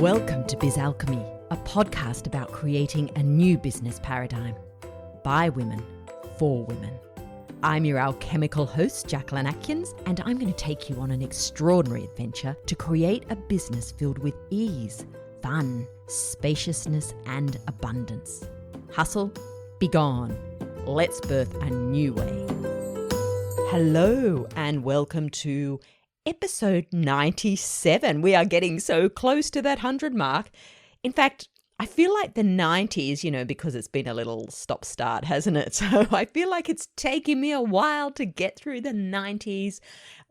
Welcome to Biz Alchemy, a podcast about creating a new business paradigm by women, for women. I'm your alchemical host, Jacquelyn, and I'm going to take you on an extraordinary adventure to create a business filled with ease, fun, spaciousness, and abundance. Hustle, be gone. Let's birth a new way. Hello, and welcome to episode 97. We are getting so close to that 100 mark. In fact, I feel like the 90s, because it's been a little stop-start, hasn't it? So I feel like it's taking me a while to get through the 90s.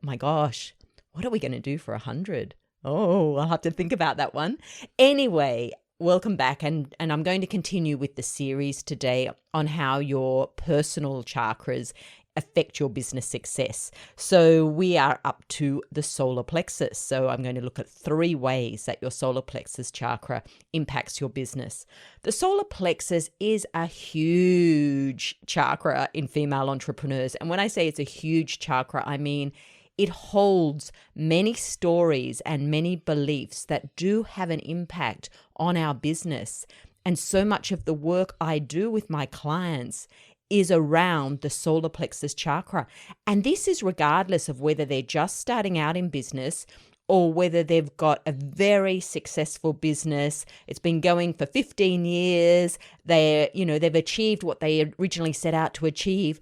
My gosh, what are we going to do for 100? Oh, I'll have to think about that one. Anyway, welcome back. And I'm going to continue with the series today on how your personal chakras affect your business success. So we are up to the solar plexus. So I'm going to look at 3 ways that your solar plexus chakra impacts your business. The solar plexus is a huge chakra in female entrepreneurs. And when I say it's a huge chakra, I mean it holds many stories and many beliefs that do have an impact on our business. And so much of the work I do with my clients is around the solar plexus chakra. And this is regardless of whether they're just starting out in business or whether they've got a very successful business. It's been going for 15 years. They've achieved what they originally set out to achieve.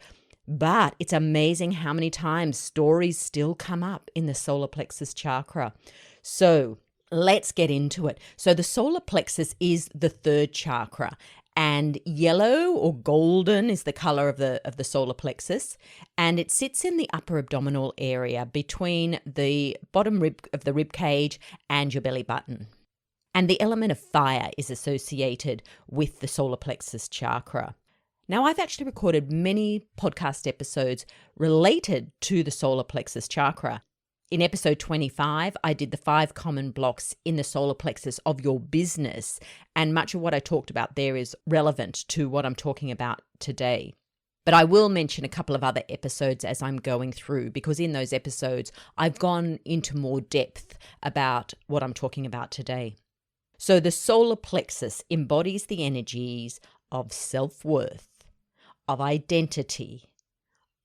But it's amazing how many times stories still come up in the solar plexus chakra. So let's get into it. So the solar plexus is the 3rd chakra. And yellow or golden is the color of the solar plexus, and it sits in the upper abdominal area between the bottom rib of the rib cage and your belly button. And the element of fire is associated with the solar plexus chakra. Now, I've actually recorded many podcast episodes related to the solar plexus chakra. In episode 25, I did the 5 common blocks in the solar plexus of your business, and much of what I talked about there is relevant to what I'm talking about today. But I will mention a couple of other episodes as I'm going through, because in those episodes, I've gone into more depth about what I'm talking about today. So the solar plexus embodies the energies of self-worth, of identity,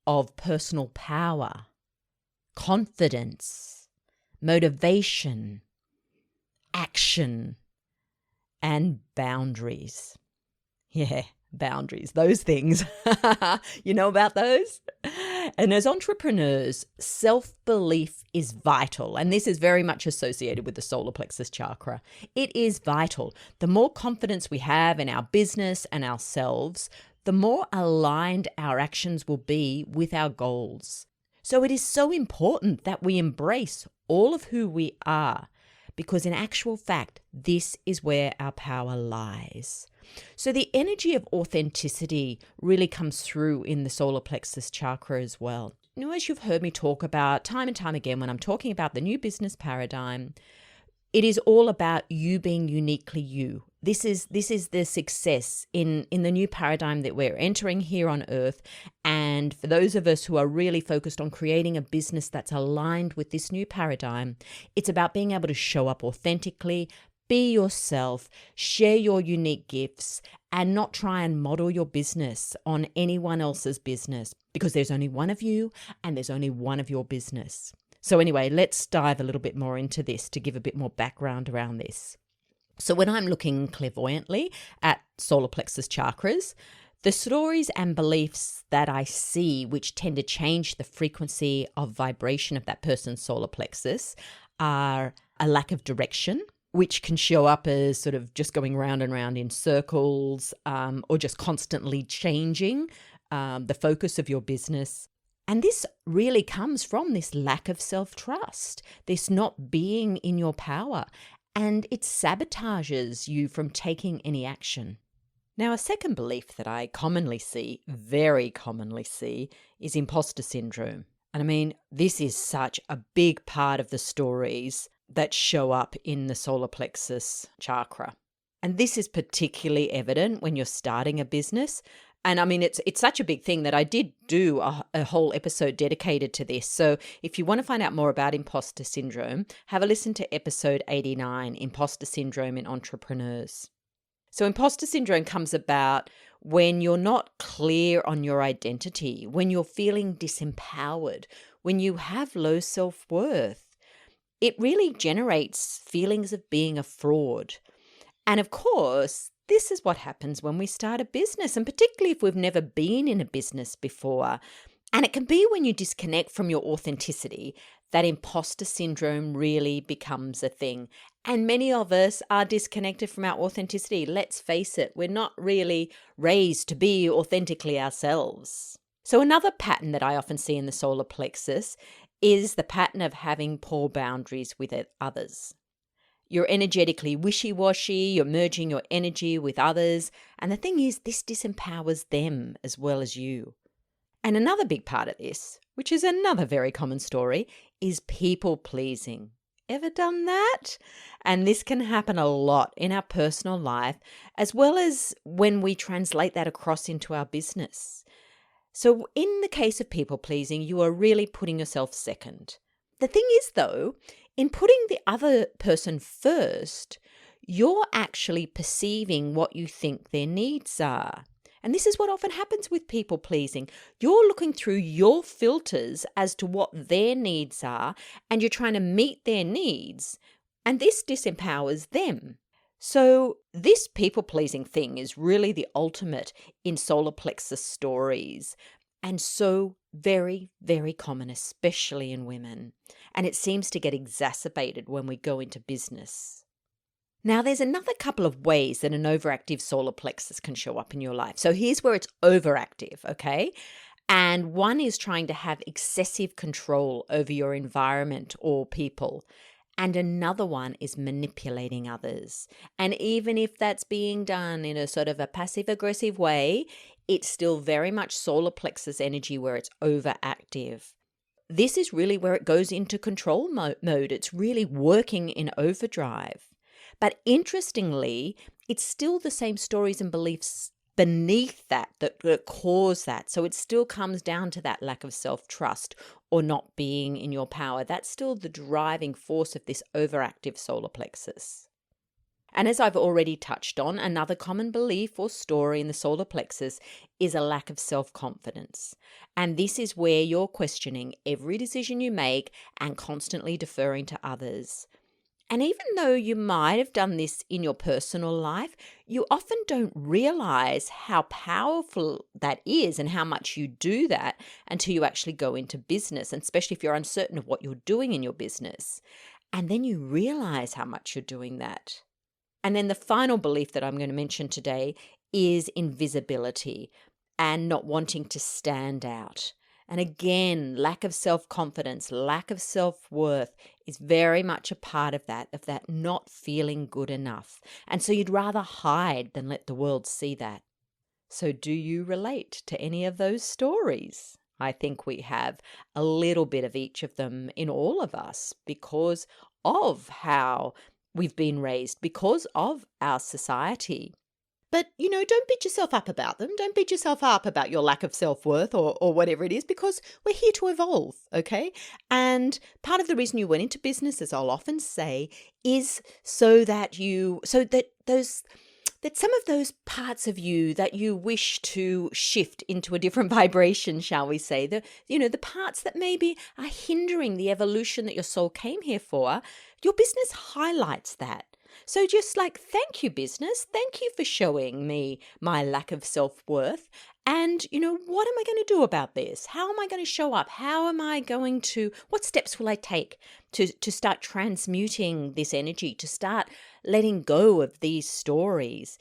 of personal power, confidence, motivation, action, and boundaries. Yeah, boundaries, those things. You know about those? And as entrepreneurs, self-belief is vital. And this is very much associated with the solar plexus chakra. It is vital. The more confidence we have in our business and ourselves, the more aligned our actions will be with our goals. So it is so important that we embrace all of who we are, because in actual fact, this is where our power lies. So the energy of authenticity really comes through in the solar plexus chakra as well. As you've heard me talk about time and time again, when I'm talking about the new business paradigm, it is all about you being uniquely you. This is the success in the new paradigm that we're entering here on Earth. And for those of us who are really focused on creating a business that's aligned with this new paradigm, it's about being able to show up authentically, be yourself, share your unique gifts, and not try and model your business on anyone else's business, because there's only one of you and there's only one of your business. So anyway, let's dive a little bit more into this to give a bit more background around this. So when I'm looking clairvoyantly at solar plexus chakras, the stories and beliefs that I see which tend to change the frequency of vibration of that person's solar plexus are a lack of direction, which can show up as sort of just going round and round in circles, or just constantly changing the focus of your business. And this really comes from this lack of self-trust, this not being in your power, and it sabotages you from taking any action. Now, a second belief that I very commonly see, is imposter syndrome. And I mean, this is such a big part of the stories that show up in the solar plexus chakra. And this is particularly evident when you're starting a business. And I mean, it's such a big thing that I did do a whole episode dedicated to this. So if you want to find out more about imposter syndrome, have a listen to episode 89, Imposter Syndrome in Entrepreneurs. So imposter syndrome comes about when you're not clear on your identity, when you're feeling disempowered, when you have low self-worth. It really generates feelings of being a fraud. And of course, this is what happens when we start a business, and particularly if we've never been in a business before. And it can be when you disconnect from your authenticity that imposter syndrome really becomes a thing. And many of us are disconnected from our authenticity. Let's face it, we're not really raised to be authentically ourselves. So another pattern that I often see in the solar plexus is the pattern of having poor boundaries with others. You're energetically wishy-washy, you're merging your energy with others, and the thing is, this disempowers them as well as you. And another big part of this, which is another very common story, is people-pleasing. Ever done that? And this can happen a lot in our personal life, as well as when we translate that across into our business. So in the case of people-pleasing, you are really putting yourself second. The thing is, though, in putting the other person first, you're actually perceiving what you think their needs are. And this is what often happens with people pleasing. You're looking through your filters as to what their needs are, and you're trying to meet their needs, and this disempowers them. So this people pleasing thing is really the ultimate in solar plexus stories, and so very, very common, especially in women. And it seems to get exacerbated when we go into business. Now, there's another couple of ways that an overactive solar plexus can show up in your life. So here's where it's overactive, okay? And one is trying to have excessive control over your environment or people. And another one is manipulating others. And even if that's being done in a sort of a passive-aggressive way, it's still very much solar plexus energy where it's overactive. This is really where it goes into control mode. It's really working in overdrive. But interestingly, it's still the same stories and beliefs beneath that cause that. So it still comes down to that lack of self-trust or not being in your power. That's still the driving force of this overactive solar plexus. And as I've already touched on, another common belief or story in the solar plexus is a lack of self-confidence. And this is where you're questioning every decision you make and constantly deferring to others. And even though you might have done this in your personal life, you often don't realize how powerful that is and how much you do that until you actually go into business, and especially if you're uncertain of what you're doing in your business. And then you realize how much you're doing that. And then the final belief that I'm going to mention today is invisibility and not wanting to stand out. And again, lack of self-confidence, lack of self-worth is very much a part of that not feeling good enough. And so you'd rather hide than let the world see that. So do you relate to any of those stories? I think we have a little bit of each of them in all of us because of how we've been raised, because of our society. But, don't beat yourself up about them. Don't beat yourself up about your lack of self-worth or whatever it is, because we're here to evolve, okay? And part of the reason you went into business, as I'll often say, is that some of those parts of you that you wish to shift into a different vibration, shall we say, the parts that maybe are hindering the evolution that your soul came here for, your business highlights that. So just thank you, business. Thank you for showing me my lack of self-worth. And, what am I going to do about this? How am I going to show up? What steps will I take to start transmuting this energy, to start letting go of these stories?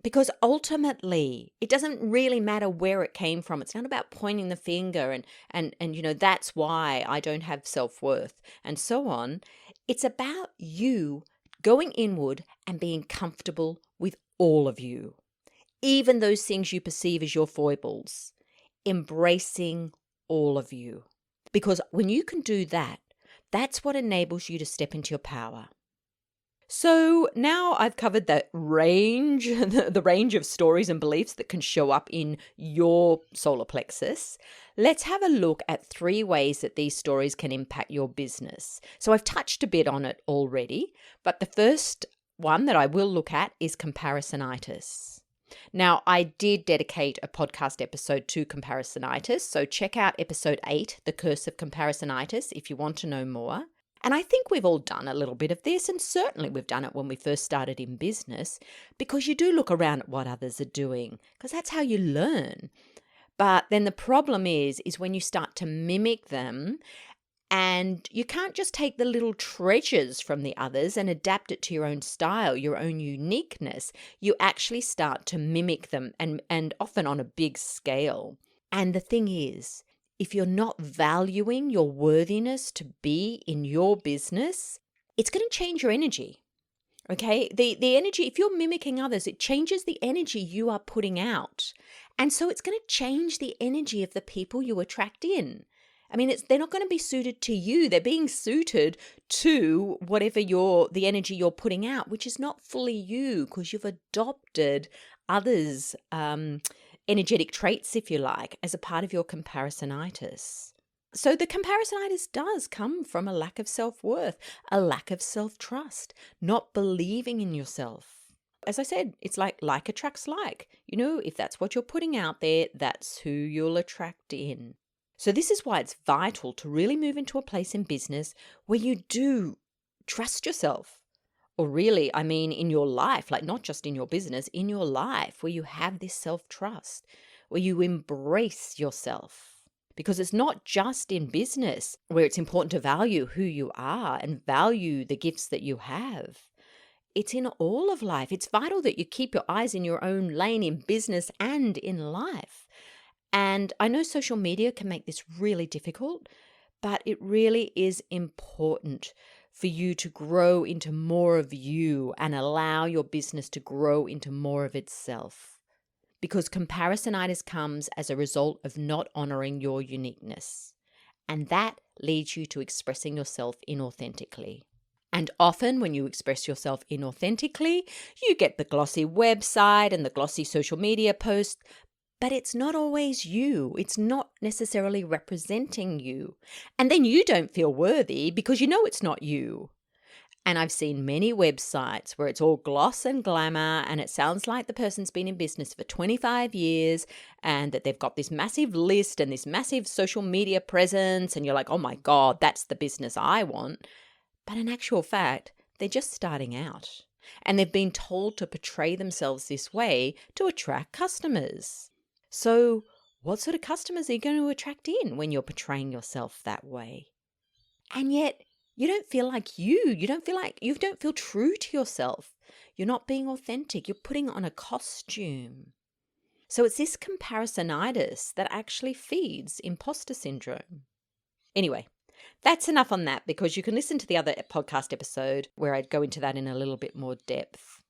Because ultimately, it doesn't really matter where it came from. It's not about pointing the finger and that's why I don't have self-worth and so on. It's about you going inward and being comfortable with all of you, even those things you perceive as your foibles, embracing all of you. Because when you can do that, that's what enables you to step into your power. So now I've covered that range, the range of stories and beliefs that can show up in your solar plexus. Let's have a look at 3 ways that these stories can impact your business. So I've touched a bit on it already, but the first one that I will look at is comparisonitis. Now, I did dedicate a podcast episode to comparisonitis, so check out episode 8, The Curse of Comparisonitis, if you want to know more. And I think we've all done a little bit of this, and certainly we've done it when we first started in business, because you do look around at what others are doing, because that's how you learn. But then the problem is when you start to mimic them, and you can't just take the little treasures from the others and adapt it to your own style, your own uniqueness. You actually start to mimic them, and often on a big scale. And the thing is, if you're not valuing your worthiness to be in your business, it's going to change your energy. Okay? The energy, if you're mimicking others, it changes the energy you are putting out. And so it's going to change the energy of the people you attract in. I mean, they're not going to be suited to you. They're being suited to whatever the energy you're putting out, which is not fully you, because you've adopted others' energetic traits, if you like, as a part of your comparisonitis. So the comparisonitis does come from a lack of self-worth, a lack of self-trust, not believing in yourself. As I said, it's like attracts like. If that's what you're putting out there, that's who you'll attract in. So this is why it's vital to really move into a place in business where you do trust yourself. Or really, I mean, in your life, like not just in your business, in your life, where you have this self-trust, where you embrace yourself. Because it's not just in business where it's important to value who you are and value the gifts that you have. It's in all of life. It's vital that you keep your eyes in your own lane in business and in life. And I know social media can make this really difficult, but it really is important for you to grow into more of you and allow your business to grow into more of itself. Because comparisonitis comes as a result of not honoring your uniqueness. And that leads you to expressing yourself inauthentically. And often when you express yourself inauthentically, you get the glossy website and the glossy social media post, but it's not always you. It's not necessarily representing you. And then you don't feel worthy because you know it's not you. And I've seen many websites where it's all gloss and glamour and it sounds like the person's been in business for 25 years and that they've got this massive list and this massive social media presence and you're like, oh my God, that's the business I want. But in actual fact, they're just starting out. And they've been told to portray themselves this way to attract customers. So what sort of customers are you going to attract in when you're portraying yourself that way? And yet you don't feel like you don't feel true to yourself. You're not being authentic. You're putting on a costume. So it's this comparisonitis that actually feeds imposter syndrome. Anyway, that's enough on that because you can listen to the other podcast episode where I'd go into that in a little bit more depth.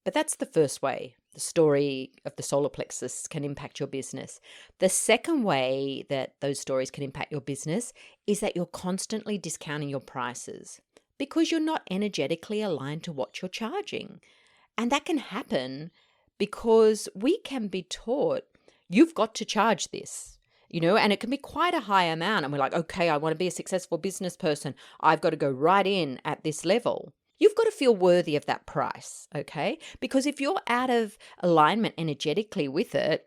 But that's the first way the story of the solar plexus can impact your business. The second way that those stories can impact your business is that you're constantly discounting your prices because you're not energetically aligned to what you're charging. And that can happen because we can be taught, you've got to charge this. And it can be quite a high amount. And we're like, okay, I want to be a successful business person. I've got to go right in at this level. You've got to feel worthy of that price, okay? Because if you're out of alignment energetically with it,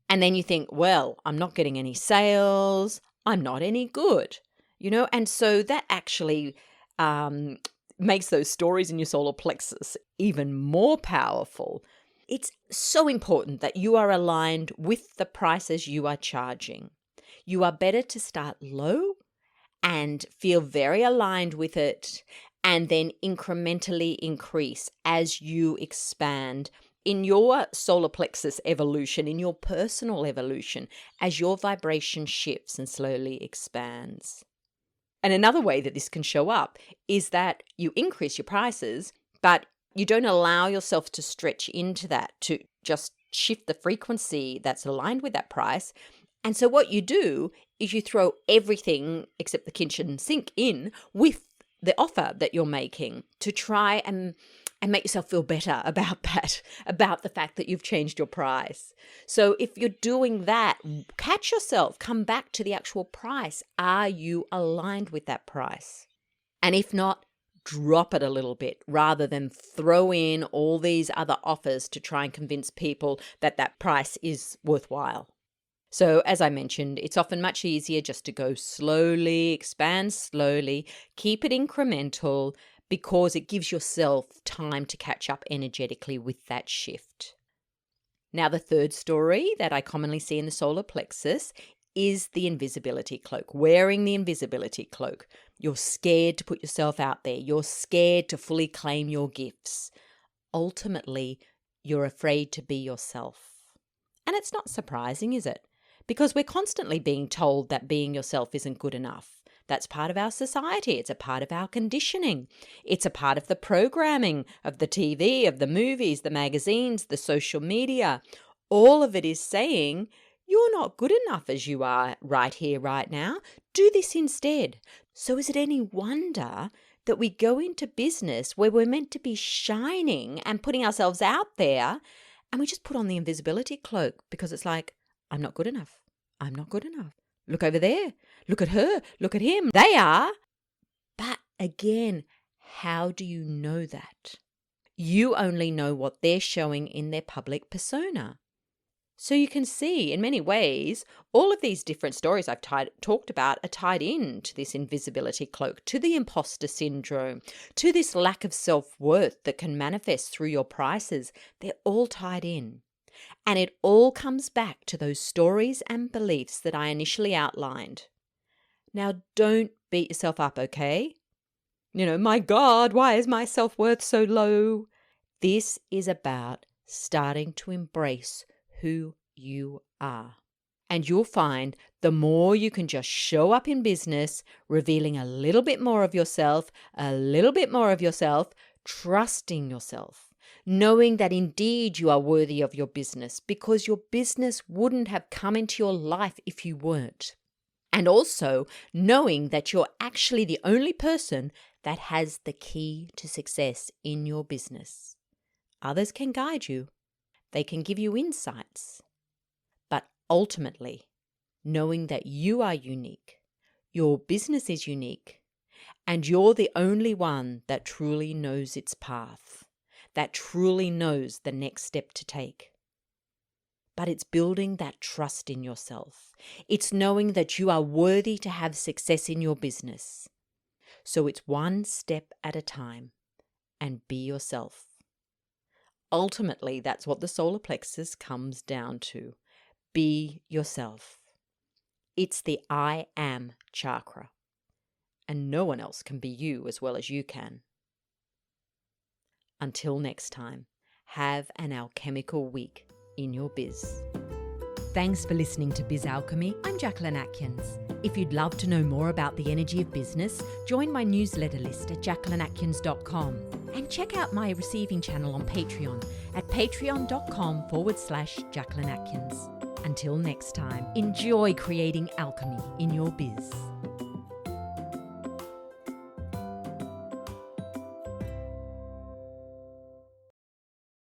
and then you think, well, I'm not getting any sales, I'm not any good, and so that actually makes those stories in your solar plexus even more powerful. It's so important that you are aligned with the prices you are charging. You are better to start low and feel very aligned with it and then incrementally increase as you expand in your solar plexus evolution, in your personal evolution, as your vibration shifts and slowly expands. And another way that this can show up is that you increase your prices, but you don't allow yourself to stretch into that, to just shift the frequency that's aligned with that price. And so what you do is you throw everything except the kitchen sink in with the offer that you're making to try and make yourself feel better about that, about the fact that you've changed your price. So if you're doing that, catch yourself, come back to the actual price. Are you aligned with that price? And if not, drop it a little bit rather than throw in all these other offers to try and convince people that that price is worthwhile. So as I mentioned, it's often much easier just to go slowly, expand slowly, keep it incremental, because it gives yourself time to catch up energetically with that shift. Now, the third story that I commonly see in the solar plexus is the invisibility cloak, wearing the invisibility cloak. You're scared to put yourself out there. You're scared to fully claim your gifts. Ultimately, you're afraid to be yourself. And it's not surprising, is it? Because we're constantly being told that being yourself isn't good enough. That's part of our society. It's a part of our conditioning. It's a part of the programming of the TV, of the movies, the magazines, the social media. All of it is saying, you're not good enough as you are right here, right now. Do this instead. So is it any wonder that we go into business where we're meant to be shining and putting ourselves out there, and we just put on the invisibility cloak because it's like, I'm not good enough. I'm not good enough. Look over there. Look at her. Look at him. They are. But again, how do you know that? You only know what they're showing in their public persona. So you can see, in many ways, all of these different stories I've talked about are tied into this invisibility cloak, to the imposter syndrome, to this lack of self-worth that can manifest through your prices. They're all tied in. And it all comes back to those stories and beliefs that I initially outlined. Now, don't beat yourself up, okay? My God, why is my self-worth so low? This is about starting to embrace who you are. And you'll find the more you can just show up in business, revealing a little bit more of yourself, trusting yourself, knowing that indeed you are worthy of your business, because your business wouldn't have come into your life if you weren't. And also knowing that you're actually the only person that has the key to success in your business. Others can guide you. They can give you insights. But ultimately, knowing that you are unique, your business is unique, and you're the only one that truly knows its path, that truly knows the next step to take. But it's building that trust in yourself. It's knowing that you are worthy to have success in your business. So it's one step at a time, and be yourself. Ultimately, that's what the solar plexus comes down to. Be yourself. It's the I am chakra. And no one else can be you as well as you can. Until next time, have an alchemical week in your biz. Thanks for listening to Biz Alchemy. I'm Jacquelyn Atkins. If you'd love to know more about the energy of business, join my newsletter list at jacquelynatkins.com and check out my receiving channel on Patreon at patreon.com/Jacquelyn Atkins. Until next time, enjoy creating alchemy in your biz.